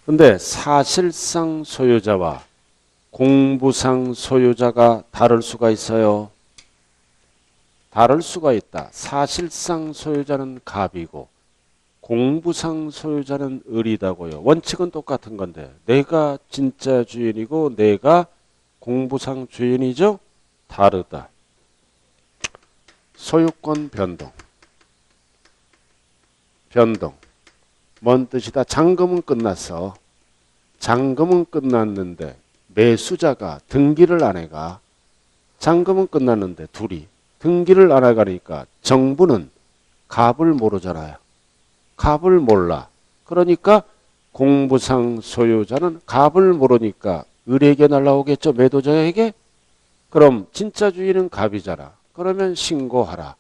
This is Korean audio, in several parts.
근데 사실상 소유자와 공부상 소유자가 다를 수가 있어요. 다를 수가 있다. 사실상 소유자는 갑이고 공부상 소유자는 을이다고요. 원칙은 똑같은 건데 내가 진짜 주인이고 내가 공부상 주인이죠? 다르다. 소유권 변동. 변동. 뭔 뜻이다? 잔금은 끝났어. 잔금은 끝났는데 매수자가 등기를 안 해가. 잔금은 끝났는데 둘이 등기를 안 해가니까 정부는 갑을 모르잖아요. 갑을 몰라. 그러니까 공부상 소유자는 갑을 모르니까 을에게 날라오겠죠. 매도자에게. 그럼 진짜 주인은 갑이잖아. 그러면 신고하라.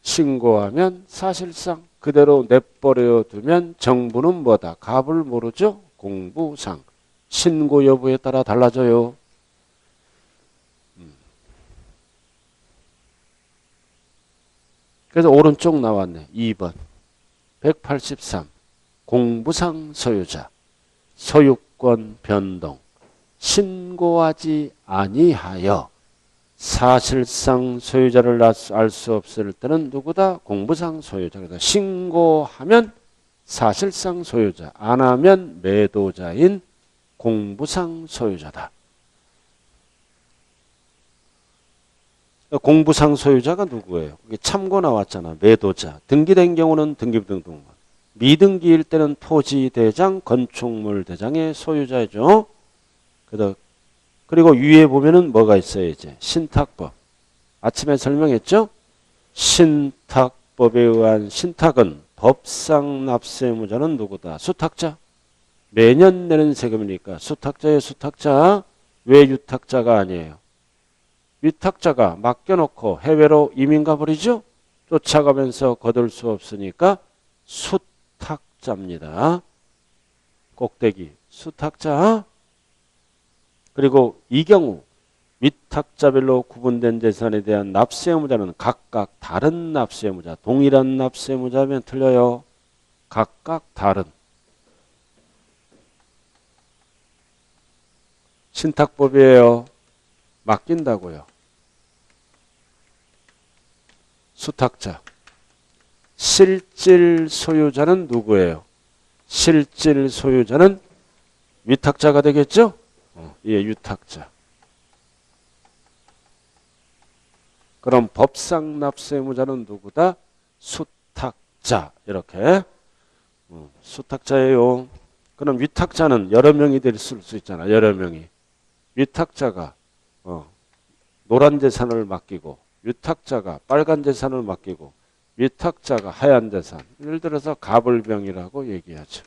신고하면 사실상 그대로 내버려 두면 정부는 뭐다? 갑을 모르죠? 공부상. 신고 여부에 따라 달라져요. 그래서 오른쪽 나왔네. 2번. 183. 공부상 소유자. 소유권 변동. 신고하지 아니하여 사실상 소유자를 알 수 없을 때는 누구다? 공부상 소유자. 그래서 신고하면 사실상 소유자, 안 하면 매도자인 공부상 소유자다. 공부상 소유자가 누구예요? 참고 나왔잖아. 매도자. 등기된 경우는 등기부등본. 미등기일 때는 토지대장, 건축물 대장의 소유자죠. 그리고 위에 보면은 뭐가 있어요? 이제 신탁법. 아침에 설명했죠? 신탁법에 의한 신탁은 법상 납세무자는 누구다? 수탁자. 매년 내는 세금이니까 수탁자의 수탁자. 왜 유탁자가 아니에요? 위탁자가 맡겨놓고 해외로 이민 가버리죠? 쫓아가면서 거둘 수 없으니까 수탁자입니다. 꼭대기 수탁자. 그리고 이 경우 위탁자별로 구분된 재산에 대한 납세 의무자는 각각 다른 납세 의무자. 동일한 납세 의무자면 틀려요. 각각 다른. 신탁법이에요. 맡긴다고요. 수탁자. 실질 소유자는 누구예요? 실질 소유자는 위탁자가 되겠죠? 예, 유탁자. 그럼 법상 납세 의무자는 누구다? 수탁자. 이렇게. 수탁자예요. 그럼 위탁자는 여러 명이 될 수 있잖아. 여러 명이. 위탁자가 노란 재산을 맡기고 위탁자가 빨간 재산을 맡기고 위탁자가 하얀 재산. 예를 들어서 가불병이라고 얘기하죠.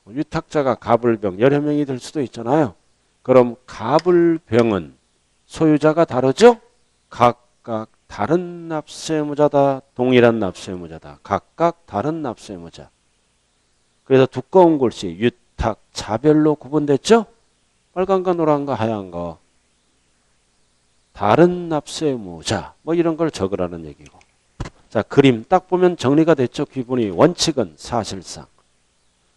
위탁자가 가불병 여러 명이 될 수도 있잖아요. 그럼 가불병은 소유자가 다르죠? 각각 다른 납세의무자다. 동일한 납세의무자다. 각각 다른 납세의무자. 그래서 두꺼운 글씨 위탁자별로 구분됐죠? 빨간거 노란거 하얀거. 다른 납세의무자. 뭐 이런 걸 적으라는 얘기고. 자, 그림 딱 보면 정리가 됐죠? 기본이. 원칙은 사실상.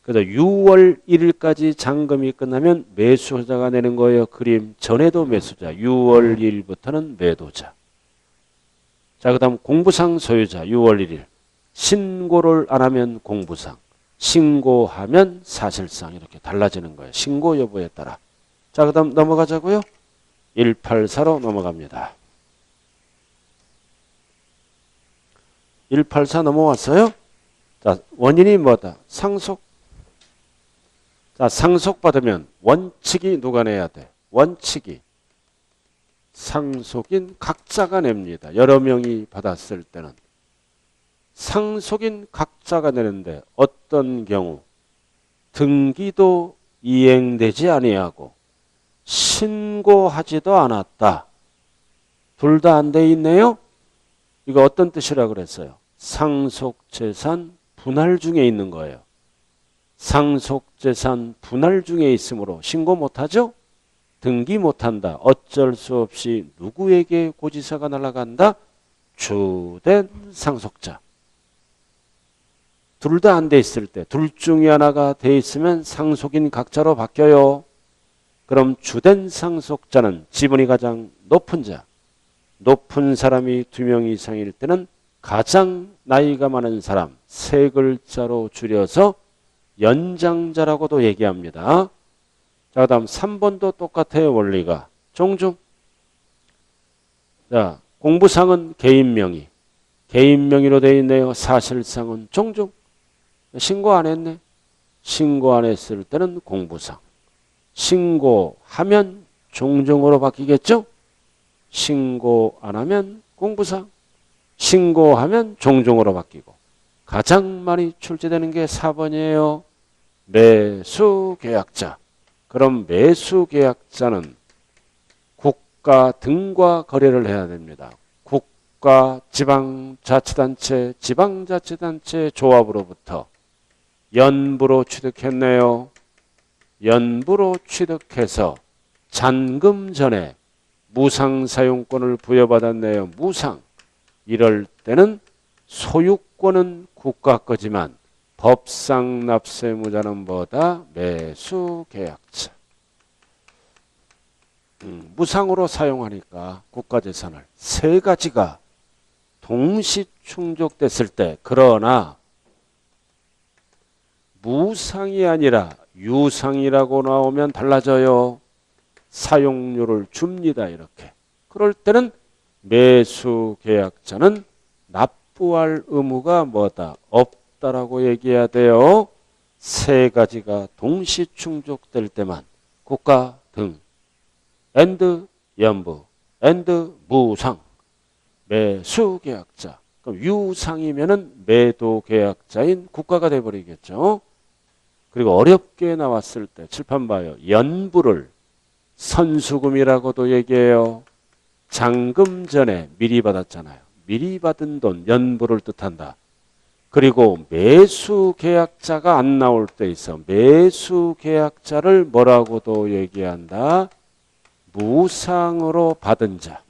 그래서 6월 1일까지 잔금이 끝나면 매수자가 내는 거예요. 그림 전에도 매수자. 6월 1일부터는 매도자. 자, 그 다음 공부상 소유자 6월 1일. 신고를 안 하면 공부상. 신고하면 사실상. 이렇게 달라지는 거예요. 신고 여부에 따라. 자, 그 다음 넘어가자고요. 184로 넘어갑니다. 184 넘어왔어요. 자, 원인이 뭐다? 상속. 자, 상속받으면 원칙이 누가 내야 돼? 원칙이. 상속인 각자가 냅니다. 여러 명이 받았을 때는. 상속인 각자가 내는데 어떤 경우 등기도 이행되지 아니하고 신고하지도 않았다. 둘 다 안 돼 있네요. 이거 어떤 뜻이라 그랬어요? 상속재산 분할 중에 있는 거예요. 상속재산 분할 중에 있으므로 신고 못하죠? 등기 못한다. 어쩔 수 없이 누구에게 고지서가 날아간다? 주된 상속자. 둘 다 안 돼 있을 때, 둘 중에 하나가 돼 있으면 상속인 각자로 바뀌어요. 그럼 주된 상속자는 지분이 가장 높은 자, 높은 사람이 2명 이상일 때는 가장 나이가 많은 사람, 세 글자로 줄여서 연장자라고도 얘기합니다. 자, 그다음 3번도 똑같아요. 원리가. 종중. 자, 공부상은 개인 명의. 개인 명의로 되어 있네요. 사실상은 종중. 신고 안 했네. 신고 안 했을 때는 공부상. 신고하면 종중으로 바뀌겠죠? 신고 안 하면 공부상. 신고하면 종중으로 바뀌고. 가장 많이 출제되는 게 4번이에요. 매수계약자. 그럼 매수계약자는 국가 등과 거래를 해야 됩니다. 국가, 지방자치단체, 지방자치단체 조합으로부터 연부로 취득했네요. 연부로 취득해서 잔금 전에 무상사용권을 부여받았네요. 무상. 이럴 때는 소유권은 국가 거지만 법상 납세무자는 뭐다? 매수계약자. 무상으로 사용하니까 국가재산을 세 가지가 동시 충족됐을 때, 그러나 무상이 아니라 유상이라고 나오면 달라져요. 사용료를 줍니다. 이렇게. 그럴 때는 매수계약자는 납부할 의무가 뭐다? 없다라고 얘기해야 돼요. 세 가지가 동시 충족될 때만 국가 등 and 연부 and 무상 매수계약자. 그럼 유상이면은 매도계약자인 국가가 돼버리겠죠. 그리고 어렵게 나왔을 때 칠판 봐요. 연부를 선수금이라고도 얘기해요. 잔금 전에 미리 받았잖아요. 미리 받은 돈 연부를 뜻한다. 그리고 매수계약자가 안 나올 때 있어. 매수계약자를 뭐라고도 얘기한다. 무상으로 받은 자.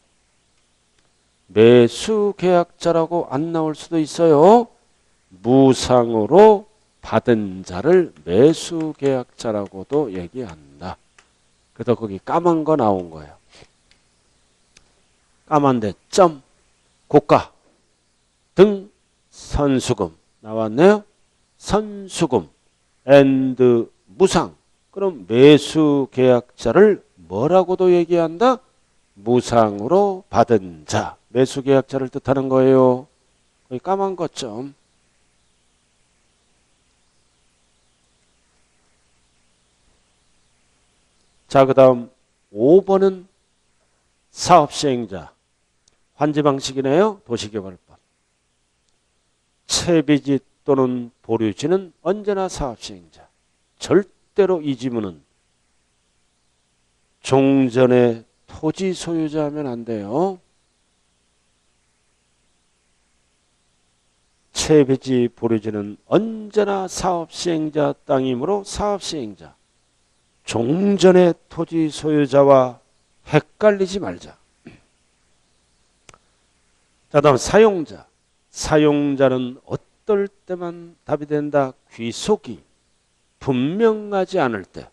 매수계약자라고 안 나올 수도 있어요. 무상으로 받은 자를 매수계약자라고도 얘기한다. 그래서 거기 까만 거 나온 거예요. 까만데 점 고가 등 선수금 나왔네요. 선수금 and 무상. 그럼 매수계약자를 뭐라고도 얘기한다? 무상으로 받은 자. 매수계약자를 뜻하는 거예요. 거기 까만 거 점. 자, 그 다음 5번은 사업시행자. 환지방식이네요. 도시개발법. 채비지 또는 보류지는 언제나 사업시행자. 절대로 이 지문은 종전의 토지 소유자 하면 안 돼요. 채비지 보류지는 언제나 사업시행자 땅이므로 사업시행자. 종전의 토지 소유자와 헷갈리지 말자. 자, 다음 사용자. 사용자는 어떨 때만 답이 된다. 귀속이 분명하지 않을 때.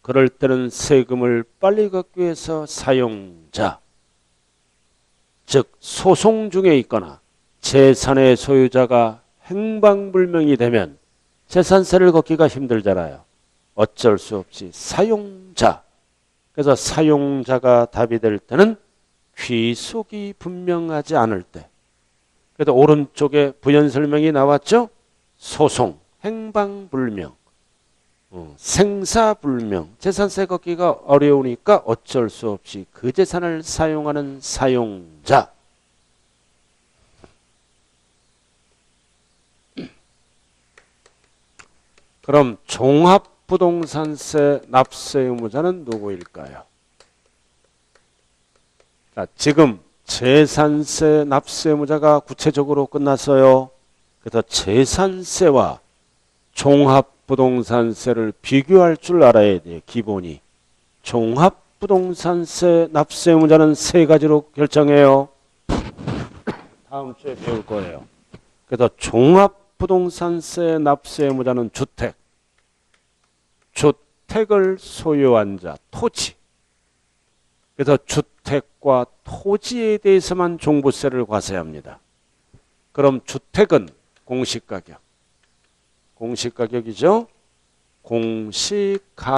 그럴 때는 세금을 빨리 걷기 위해서 사용자. 즉 소송 중에 있거나 재산의 소유자가 행방불명이 되면 재산세를 걷기가 힘들잖아요. 어쩔 수 없이 사용자. 그래서 사용자가 답이 될 때는 귀속이 분명하지 않을 때. 그래서 오른쪽에 부연 설명이 나왔죠. 소송, 행방불명, 생사불명. 재산세 걷기가 어려우니까 어쩔 수 없이 그 재산을 사용하는 사용자. 그럼 종합부동산세 납세 의무자는 누구일까요? 자, 지금 재산세 납세 의무자가 구체적으로 끝났어요. 그래서 재산세와 종합부동산세를 비교할 줄 알아야 돼요. 기본이. 종합부동산세 납세 의무자는 세 가지로 결정해요. 다음 주에 배울 거예요. 그래서 종합 종합부동산세 납세 의무자는 주택. 주택을 소유한 자, 토지. 그래서 주택과 토지에 대해서만 종부세를 과세합니다. 그럼 주택은 공시가격. 공시가격이죠. 공시가격으로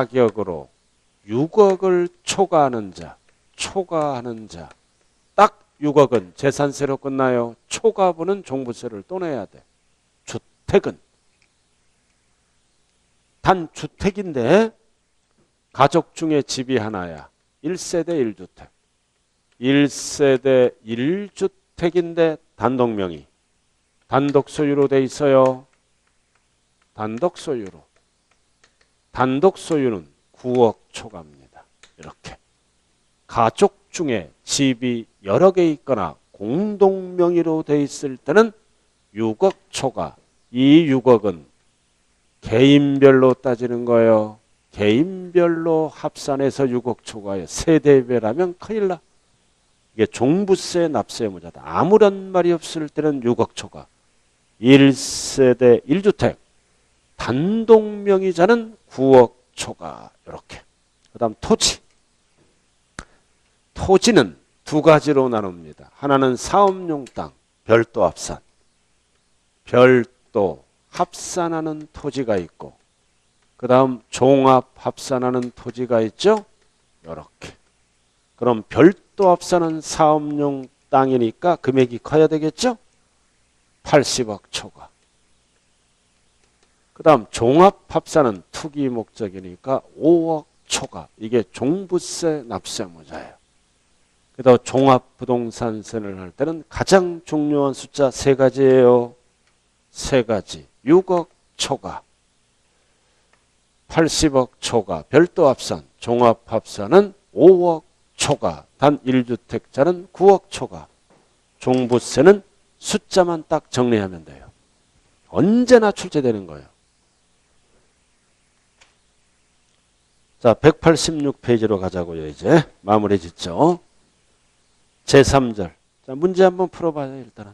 6억을 초과하는 자, 딱 6억은 재산세로 끝나요. 초과분은 종부세를 또 내야 돼. 주택은 단주택인데 가족 중에 집이 하나야. 1세대 1주택. 1세대 1주택인데 단독명의. 단독 소유로 돼 있어요. 단독 소유로. 단독 소유는 9억 초과입니다. 이렇게. 가족 중에 집이 여러 개 있거나 공동명의로 돼 있을 때는 6억 초과. 이 6억은 개인별로 따지는 거예요. 개인별로 합산해서 6억 초과에 세대별하면 큰일 나. 이게 종부세 납세 의무자다. 아무런 말이 없을 때는 6억 초과. 1세대 1주택. 단독명의자는 9억 초과. 이렇게. 그 다음 토지. 토지는 두 가지로 나눕니다. 하나는 사업용 땅, 별도 합산. 별도 합산하는 토지가 있고, 그 다음 종합 합산하는 토지가 있죠. 이렇게. 그럼 별도 합산은 사업용 땅이니까 금액이 커야 되겠죠. 80억 초과. 그 다음 종합 합산은 투기 목적이니까 5억 초과. 이게 종부세 납세 의무자예요. 그래서 종합부동산세를 할 때는 가장 중요한 숫자 세 가지예요. 세 가지. 6억 초과. 80억 초과. 별도 합산. 종합 합산은 5억 초과. 단 1주택자는 9억 초과. 종부세는 숫자만 딱 정리하면 돼요. 언제나 출제되는 거예요. 자, 186페이지로 가자고요. 이제 마무리 짓죠. 제3절. 자, 문제 한번 풀어봐요. 일단은.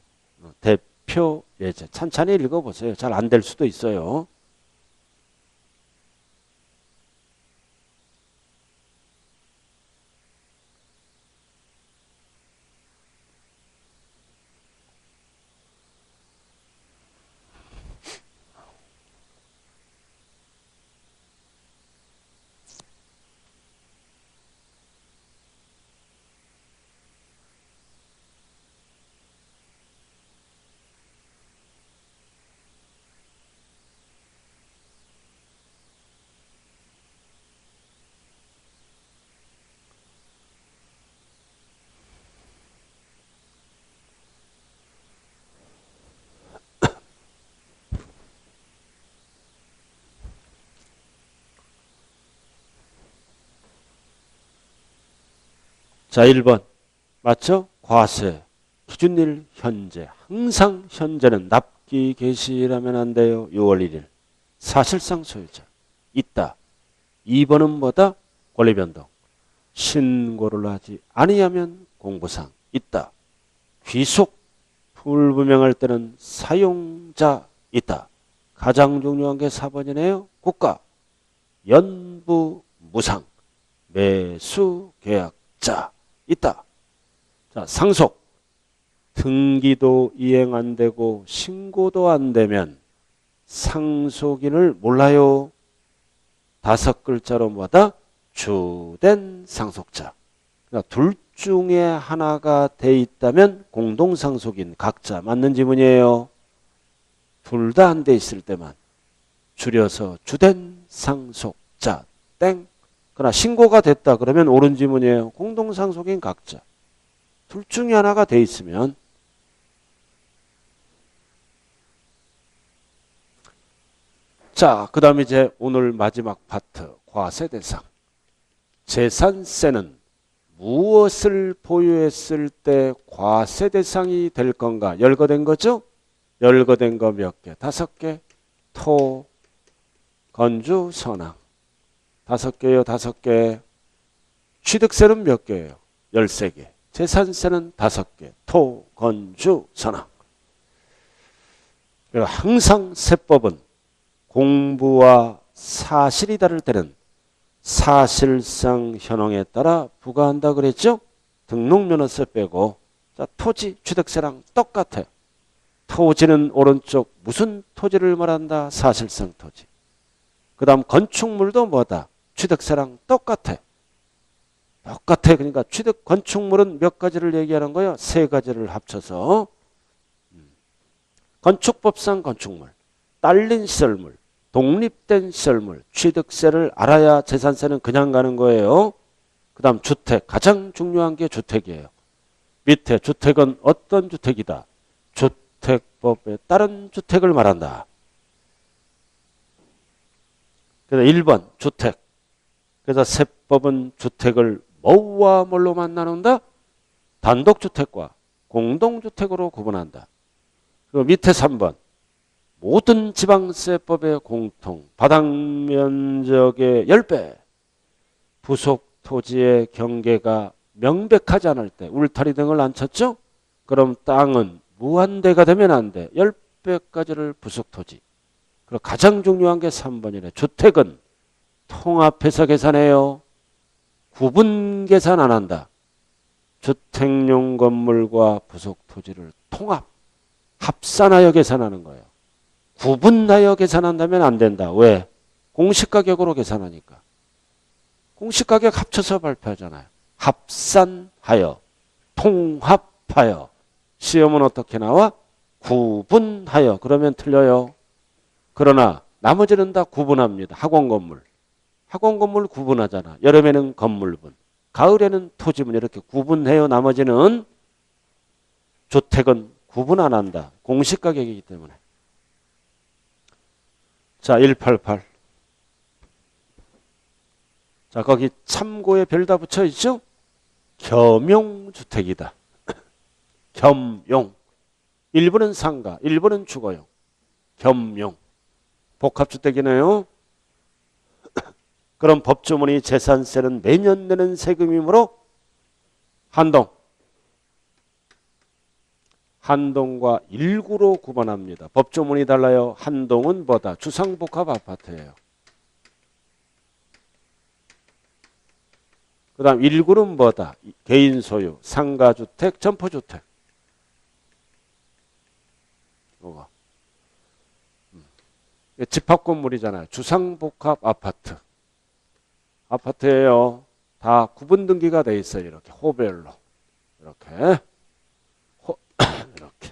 대표 예제. 찬찬히 읽어보세요. 잘 안 될 수도 있어요. 자, 1번. 맞죠? 과세. 기준일 현재. 항상 현재는 납기 개시라면 안 돼요. 6월 1일. 사실상 소유자. 있다. 2번은 뭐다? 권리변동. 신고를 하지 아니하면 공부상. 있다. 귀속. 불분명할 때는 사용자. 있다. 가장 중요한 게 4번이네요. 국가. 연부 무상. 매수 계약자. 있다. 자, 상속. 등기도 이행 안 되고 신고도 안 되면 상속인을 몰라요. 5글자로 뭐다? 주된 상속자. 그러니까 둘 중에 하나가 돼 있다면 공동상속인 각자. 맞는 지문이에요. 둘 다 안 돼 있을 때만 줄여서 주된 상속자 땡. 그러나 신고가 됐다 그러면 옳은 지문이에요. 공동상속인 각자. 둘 중에 하나가 돼 있으면. 자, 그 다음에 이제 오늘 마지막 파트. 과세 대상. 재산세는 무엇을 보유했을 때 과세 대상이 될 건가? 열거된 거죠? 열거된 거 몇 개? 5개. 토, 건주, 선항. 5개요, 5개. 취득세는 몇 개예요? 13개. 재산세는 5개. 토, 건주, 선항. 그리고 항상 세법은 공부와 사실이 다를 때는 사실상 현황에 따라 부과한다 그랬죠? 등록면허세 빼고. 자, 토지, 취득세랑 똑같아요. 토지는 오른쪽 무슨 토지를 말한다? 사실상 토지. 그 다음 건축물도 뭐다? 취득세랑 똑같아. 똑같아. 그러니까 취득 건축물은 몇 가지를 얘기하는 거예요? 세 가지를 합쳐서. 건축법상 건축물, 딸린 시설물, 독립된 시설물, 취득세를 알아야 재산세는 그냥 가는 거예요. 그 다음 주택, 가장 중요한 게 주택이에요. 밑에 주택은 어떤 주택이다? 주택법에 따른 주택을 말한다. 그래서 1번 주택. 그래서 세법은 주택을 뭐와 뭘로만 나눈다? 단독주택과 공동주택으로 구분한다. 그리고 밑에 3번. 모든 지방세법의 공통. 바닥면적의 10배. 부속토지의 경계가 명백하지 않을 때 울타리 등을 안 쳤죠? 그럼 땅은 무한대가 되면 안 돼. 10배까지를 부속토지. 그리고 가장 중요한 게 3번이네. 주택은 통합해서 계산해요. 구분 계산 안 한다. 주택용 건물과 부속토지를 통합, 합산하여 계산하는 거예요. 구분하여 계산한다면 안 된다. 왜? 공시가격으로 계산하니까. 공시가격 합쳐서 발표하잖아요. 합산하여, 통합하여. 시험은 어떻게 나와? 구분하여. 그러면 틀려요. 그러나 나머지는 다 구분합니다. 학원 건물. 학원 건물 구분하잖아. 여름에는 건물분, 가을에는 토지분 이렇게 구분해요. 나머지는 주택은 구분 안 한다. 공시가격이기 때문에. 자, 188. 자, 거기 참고에 별 다 붙여 있죠? 겸용주택이다. 겸용. 일부는 상가, 일부는 주거용. 겸용. 복합주택이네요. 그럼 법조문이 재산세는 매년 내는 세금이므로 한동. 한동과 일구로 구분합니다. 법조문이 달라요. 한동은 뭐다? 주상복합 아파트예요. 그 다음 일구는 뭐다? 개인 소유, 상가주택, 점포주택. 뭐가? 집합건물이잖아요. 주상복합 아파트. 아파트예요. 다 구분 등기가 돼 있어요. 이렇게 호별로. 이렇게. 이렇게.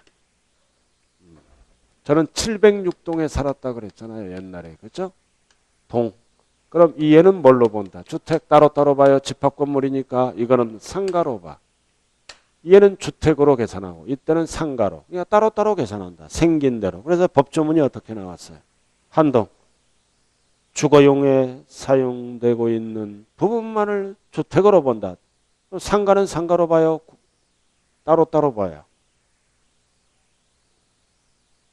저는 706동에 살았다 그랬잖아요. 옛날에. 그렇죠? 동. 그럼 이 얘는 뭘로 본다? 주택 따로따로 봐요. 집합건물이니까 이거는 상가로 봐. 얘는 주택으로 계산하고 이때는 상가로. 그러니까 따로따로 계산한다. 생긴 대로. 그래서 법조문이 어떻게 나왔어요? 한동. 주거용에 사용되고 있는 부분만을 주택으로 본다. 상가는 상가로 봐요. 따로따로 봐요.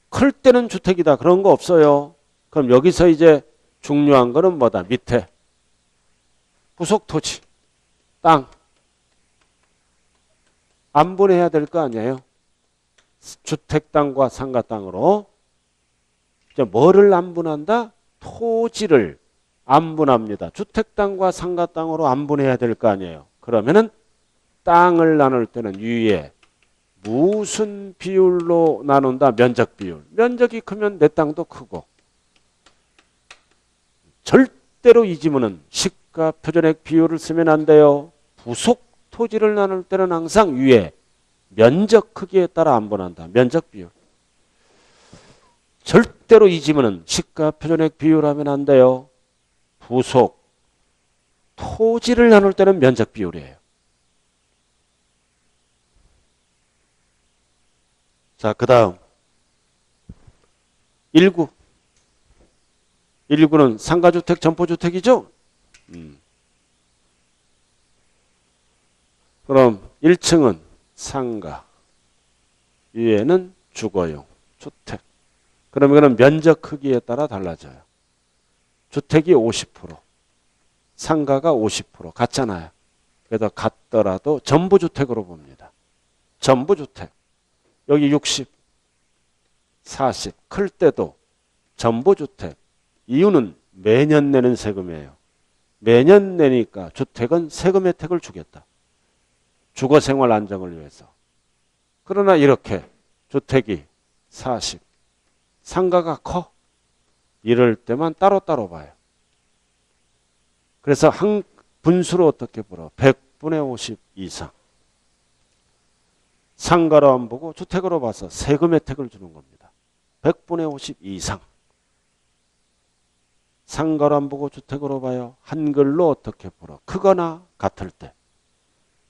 클 때는 주택이다. 그런 거 없어요. 그럼 여기서 이제 중요한 거는 뭐다? 밑에 부속토지, 땅 안분해야 될 거 아니에요? 주택 땅과 상가 땅으로. 이제 뭐를 안분한다? 토지를 안분합니다. 주택 땅과 상가 땅으로 안분해야 될 거 아니에요? 그러면은 땅을 나눌 때는 위에 무슨 비율로 나눈다? 면적 비율. 면적이 크면 내 땅도 크고. 절대로 이 지문은 시가 표준액 비율을 쓰면 안 돼요. 부속 토지를 나눌 때는 항상 위에 면적 크기에 따라 안분한다. 면적 비율. 절대로 이 지문은 시가 표준액 비율하면 안 돼요. 부속 토지를 나눌 때는 면적 비율이에요. 자, 그 다음 1구. 1구는 상가주택, 점포주택이죠? 그럼 1층은 상가, 위에는 주거용, 주택. 그럼 이거는 면적 크기에 따라 달라져요. 주택이 50%, 상가가 50% 같잖아요. 그래서 같더라도 전부주택으로 봅니다. 전부주택. 여기 60, 40. 클 때도 전부주택. 이유는 매년 내는 세금이에요. 매년 내니까 주택은 세금 혜택을 주겠다. 주거생활 안정을 위해서. 그러나 이렇게 주택이 40. 상가가 커. 이럴 때만 따로따로 봐요. 그래서 한 분수로 어떻게 풀어? 100분의 50 이상. 상가로 안 보고 주택으로 봐서 세금 혜택을 주는 겁니다. 100분의 50 이상. 상가로 안 보고 주택으로 봐요. 한글로 어떻게 풀어? 크거나 같을 때.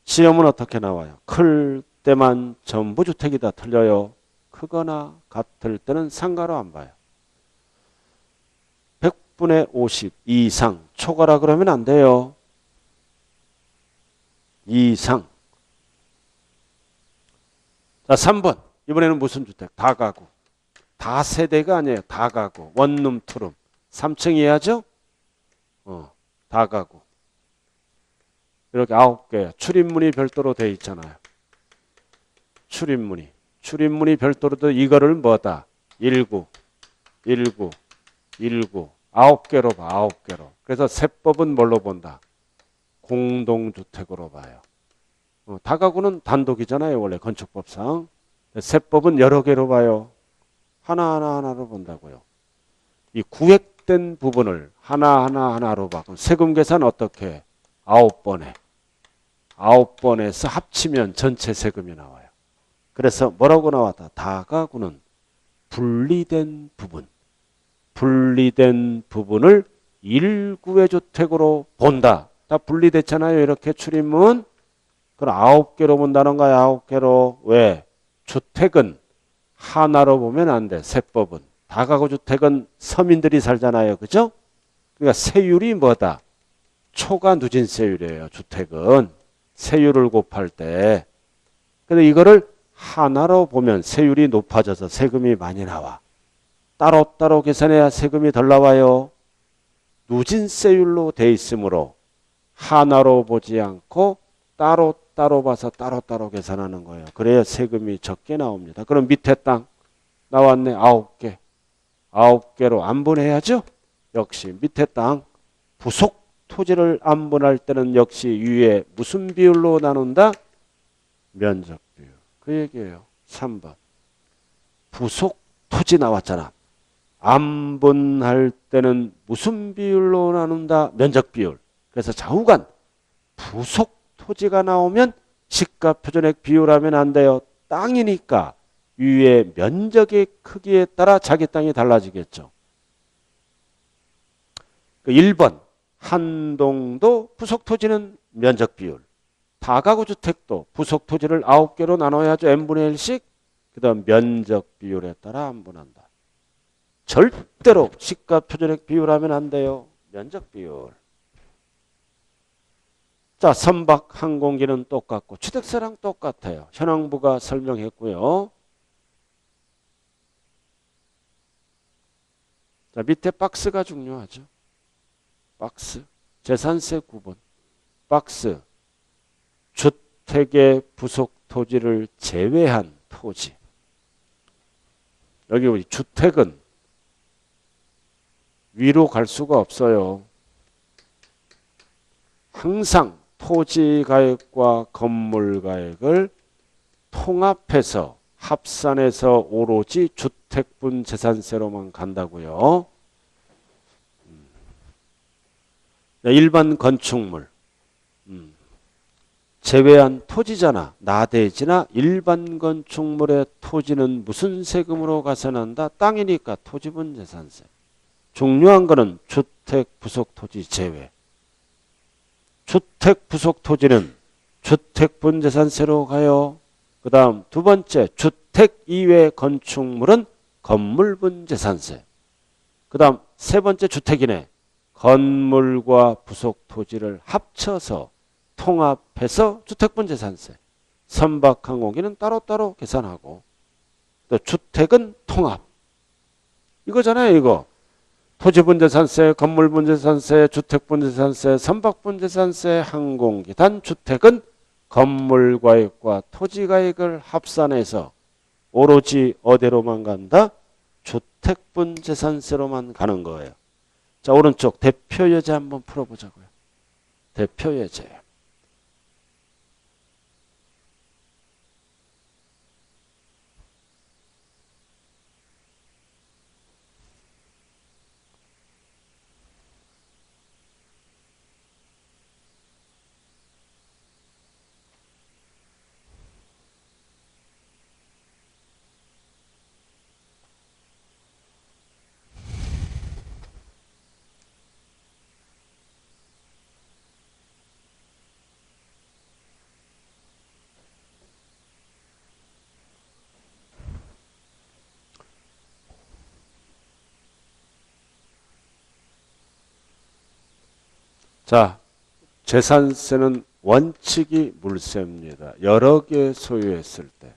시험은 어떻게 나와요? 클 때만 전부 주택이다. 틀려요. 크거나 같을 때는 상가로 안 봐요. 100분의 50 이상. 초과라 그러면 안 돼요. 이상. 자, 3번. 이번에는 무슨 주택? 다가구. 다세대가 아니에요. 다가구. 원룸, 투룸. 3층 이하죠? 다가구. 이렇게 9개. 출입문이 별도로 돼 있잖아요. 출입문이. 출입문이 별도로 돼 이거를 뭐다? 19, 19, 19. 9개로 봐. 9개로. 그래서 세법은 뭘로 본다? 공동주택으로 봐요. 다가구는 단독이잖아요. 원래 건축법상. 세법은 여러 개로 봐요. 하나로 본다고요. 이 구획된 부분을 하나로 봐. 그럼 세금 계산 어떻게 해? 9번에. 9번에서 합치면 전체 세금이 나와요. 그래서 뭐라고 나왔다? 다가구는 분리된 부분. 분리된 부분을 일구의 주택으로 본다. 다 분리됐잖아요. 이렇게 출입문. 그럼 9개로 본다는 거야. 9개로. 왜? 주택은 하나로 보면 안 돼. 세법은. 다가구 주택은 서민들이 살잖아요. 그죠? 그러니까 세율이 뭐다? 초과 누진세율이에요. 주택은. 세율을 곱할 때. 근데 이거를 하나로 보면 세율이 높아져서 세금이 많이 나와. 따로따로 계산해야 세금이 덜 나와요. 누진세율로 돼 있으므로 하나로 보지 않고 따로따로 봐서 따로따로 계산하는 거예요. 그래야 세금이 적게 나옵니다. 그럼 밑에 땅 나왔네. 9개. 9개로 안분해야죠. 역시 밑에 땅 부속 토지를 안분할 때는 역시 위에 무슨 비율로 나눈다? 면적 비율. 그 얘기예요. 3번. 부속 토지 나왔잖아. 안분할 때는 무슨 비율로 나눈다? 면적 비율. 그래서 좌우간 부속 토지가 나오면 시가 표준액 비율하면 안 돼요. 땅이니까 위에 면적의 크기에 따라 자기 땅이 달라지겠죠. 1번 한동도 부속 토지는 면적 비율. 다가구 주택도 부속 토지를 9개로 나눠야죠. n분의 1씩. 그 다음 면적 비율에 따라 안분한다. 절대로 시가 표준액 비율하면 안 돼요. 면적 비율. 자, 선박 항공기는 똑같고 취득세랑 똑같아요. 현황부가 설명했고요. 자, 밑에 박스가 중요하죠. 박스. 재산세 구분. 박스. 주택의 부속 토지를 제외한 토지. 여기 우리 주택은 위로 갈 수가 없어요. 항상 토지 가액과 건물 가액을 통합해서 합산해서 오로지 주택분 재산세로만 간다고요. 일반 건축물 제외한 토지잖아. 나대지나 일반 건축물의 토지는 무슨 세금으로 가산한다? 땅이니까 토지분 재산세. 중요한 거는 주택 부속 토지 제외. 주택 부속 토지는 주택분 재산세로 가요. 그 다음 두 번째 주택 이외 건축물은 건물분 재산세. 그 다음 세 번째 주택이네. 건물과 부속 토지를 합쳐서 통합해서 주택분 재산세. 선박항공기는 따로따로 계산하고 또 주택은 통합. 이거잖아요. 이거. 토지분 재산세, 건물분 재산세, 주택분 재산세, 선박분 재산세, 항공기. 단 주택은 건물가액과 토지가액을 합산해서 오로지 어디로만 간다? 주택분 재산세로만 가는 거예요. 자, 오른쪽 대표 예제 한번 풀어보자고요. 대표 예제. 자, 재산세는 원칙이 물세입니다. 여러 개 소유했을 때.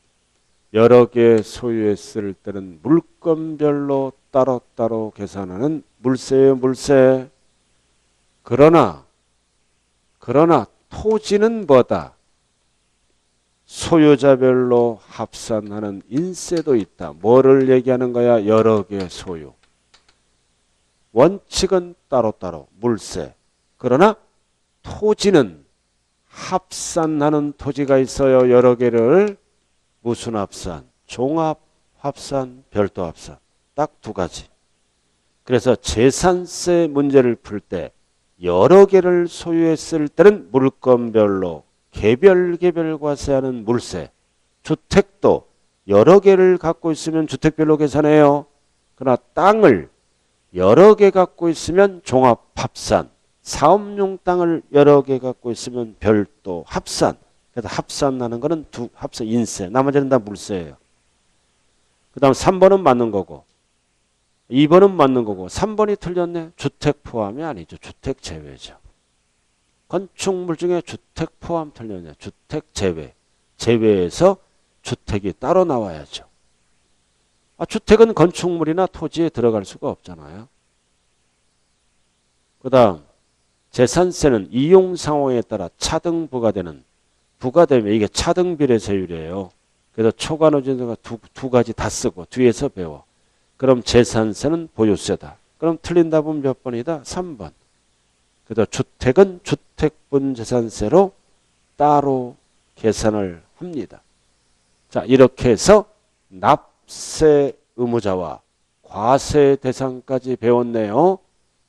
여러 개 소유했을 때는 물건별로 따로따로 계산하는 물세예요, 물세. 그러나 토지는 뭐다? 소유자별로 합산하는 인세도 있다. 뭐를 얘기하는 거야? 여러 개 소유. 원칙은 따로따로 물세. 그러나 토지는 합산하는 토지가 있어요. 여러 개를. 무슨 합산? 종합 합산, 별도 합산. 딱 두 가지. 그래서 재산세 문제를 풀 때 여러 개를 소유했을 때는 물건별로 개별 과세하는 물세. 주택도 여러 개를 갖고 있으면 주택별로 계산해요. 그러나 땅을 여러 개 갖고 있으면 종합 합산. 사업용 땅을 여러 개 갖고 있으면 별도 합산. 그래서 합산하는 거는 합산 인세. 나머지는 다 물세예요. 그 다음 3번은 맞는 거고 2번은 맞는 거고 3번이 틀렸네. 주택 포함이 아니죠. 주택 제외죠. 건축물 중에 주택 포함 틀렸네. 주택 제외. 제외에서 주택이 따로 나와야죠. 주택은 건축물이나 토지에 들어갈 수가 없잖아요. 그 다음 재산세는 이용 상황에 따라 차등 부과되면 이게 차등 비례세율이에요. 그래서 초과노진세가 두 가지 다 쓰고 뒤에서 배워. 그럼 재산세는 보유세다. 그럼 틀린 답은 몇 번이다? 3번. 그래서 주택은 주택분 재산세로 따로 계산을 합니다. 자, 이렇게 해서 납세 의무자와 과세 대상까지 배웠네요.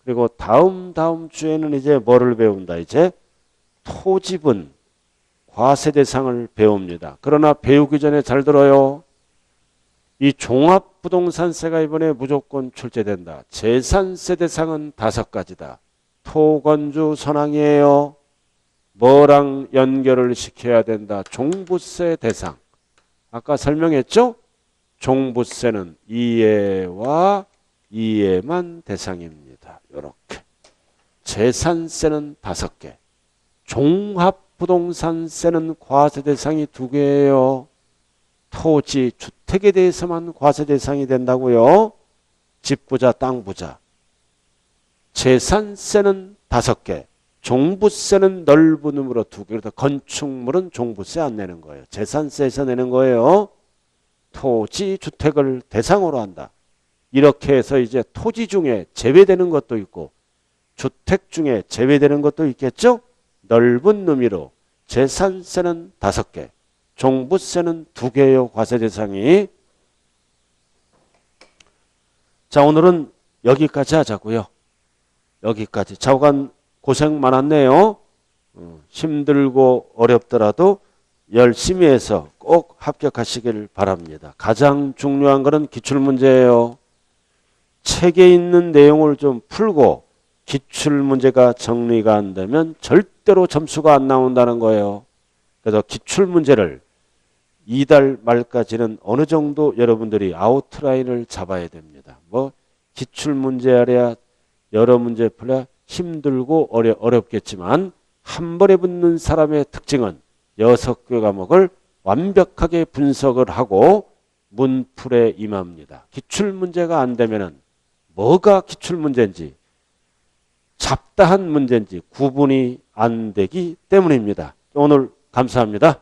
그리고 다음 주에는 이제 뭐를 배운다? 이제 토지분 과세 대상을 배웁니다. 그러나 배우기 전에 잘 들어요. 이 종합부동산세가 이번에 무조건 출제된다. 재산세 대상은 5가지다. 토건주 선항이에요. 뭐랑 연결을 시켜야 된다? 종부세 대상. 아까 설명했죠? 종부세는 이해와 이해만 대상입니다. 이렇게. 재산세는 5개. 종합부동산세는 과세 대상이 2개예요. 토지, 주택에 대해서만 과세 대상이 된다고요. 집부자, 땅부자. 재산세는 5개. 종부세는 넓은 의미로 2개. 그래서 건축물은 종부세 안 내는 거예요. 재산세에서 내는 거예요. 토지, 주택을 대상으로 한다. 이렇게 해서 이제 토지 중에 제외되는 것도 있고 주택 중에 제외되는 것도 있겠죠. 넓은 의미로 재산세는 5개, 종부세는 2개요. 과세 대상이. 자, 오늘은 여기까지 하자고요. 여기까지. 좌우간 고생 많았네요. 힘들고 어렵더라도 열심히 해서 꼭 합격하시길 바랍니다. 가장 중요한 것은 기출문제예요. 책에 있는 내용을 좀 풀고 기출문제가 정리가 안 되면 절대로 점수가 안 나온다는 거예요. 그래서 기출문제를 이달 말까지는 어느 정도 여러분들이 아웃라인을 잡아야 됩니다. 뭐 기출문제 아래야 여러 문제 풀려 힘들고 어렵겠지만 한 번에 붙는 사람의 특징은 6개 과목을 완벽하게 분석을 하고 문풀에 임합니다. 기출문제가 안 되면은 뭐가 기출문제인지 잡다한 문제인지 구분이 안 되기 때문입니다. 오늘 감사합니다.